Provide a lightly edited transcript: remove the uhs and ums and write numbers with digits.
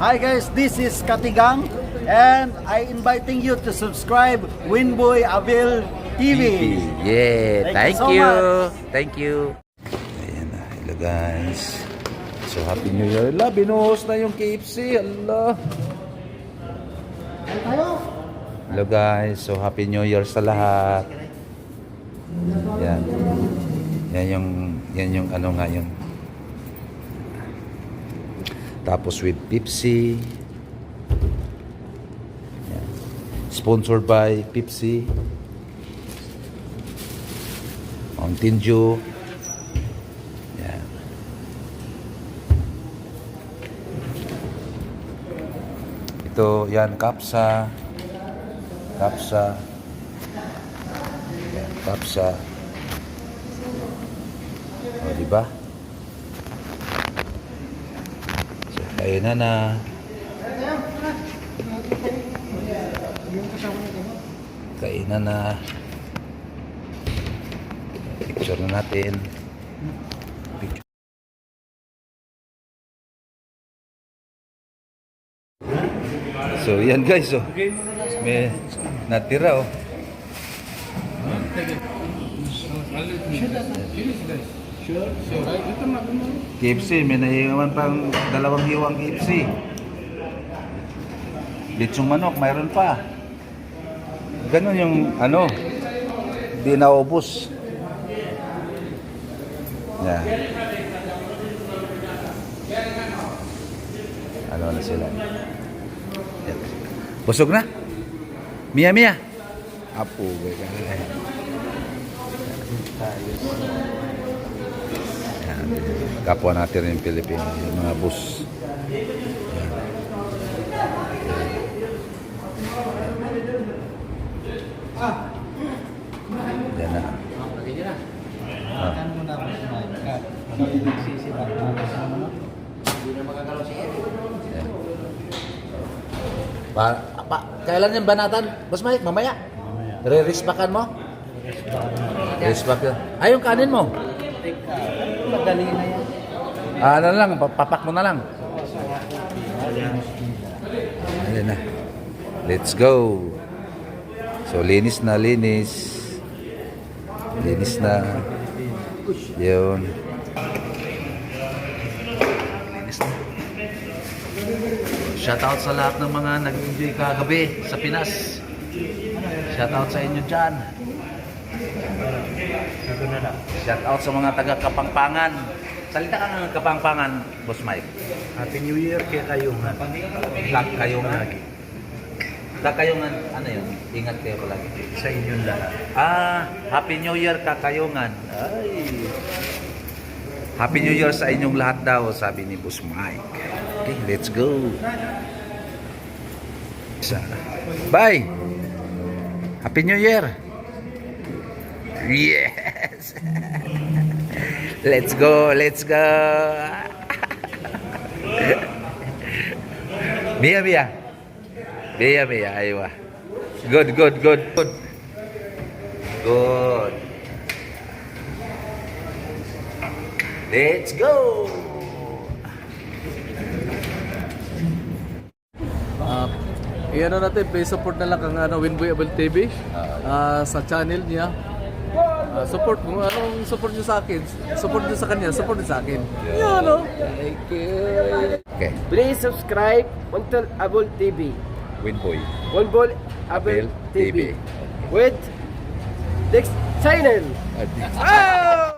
Hi guys, this is Katigang and I inviting you to subscribe Winboy Abel TV. Yeah, Thank you thank so you. much. Thank you. Ayan na, hello guys. So happy new year. Ala, binuhos na yung KFC. Allah. Hello guys. So happy new year sa lahat. Yan. Yan yung ano nga yun. Tapos with Pepsi. Yan. Sponsored by Pepsi. Mountain Dew. Yan. Ito, yan, Kapsa. Yan, Kapsa. O, diba? So, kainan na. Kainan na. Picture na natin. Picture. So, yan guys. Oh. May natira. Oh. KFC, may nahiwan pang 2 hiwang KFC. Litsong manok, mayroon pa. Ganon yung ano, di naubos. Yan. Ano na sila? Yan. Busog na? Mia. Apo, yan. Kapwa natin yung Pilipino, yung mga bus. Yan na. Kailan yung banatan? Boss Mike, mamaya. Re-rispakan mo? Rispak yun. Ay, yung kanin mo? Madali na yan. Ano lang, papak mo na lang. Ayan na. Let's go. So, linis na. Linis na. Yun. Linis na. Shoutout sa lahat ng mga nag-enjoy kagabi sa Pinas. Shoutout sa inyo dyan. Shoutout sa mga taga-Kapampangan. Salita ka ng Kapampangan, Boss Mike. Happy New Year kay Kayungan. Kayungan. Kayungan, ano yun? Ingat kayo palagi. Sa inyong lahat. Happy New Year, Kakayungan. Ay. Happy New Year sa inyong lahat daw, sabi ni Boss Mike. Okay, let's go. Bye. Happy New Year. Yes. Let's go. Mia. Aywa. Good. Let's go. Iyan natin, please support na lang ang Winboy Abel TV sa channel niya. Support kung anong support niyo sa akin. Support niyo sa kanya, support niyo sa akin. Yan, no? Thank you. Okay. Please subscribe Winboy Abel TV. Winboy Winboy Abel TV. With next channel. Ah!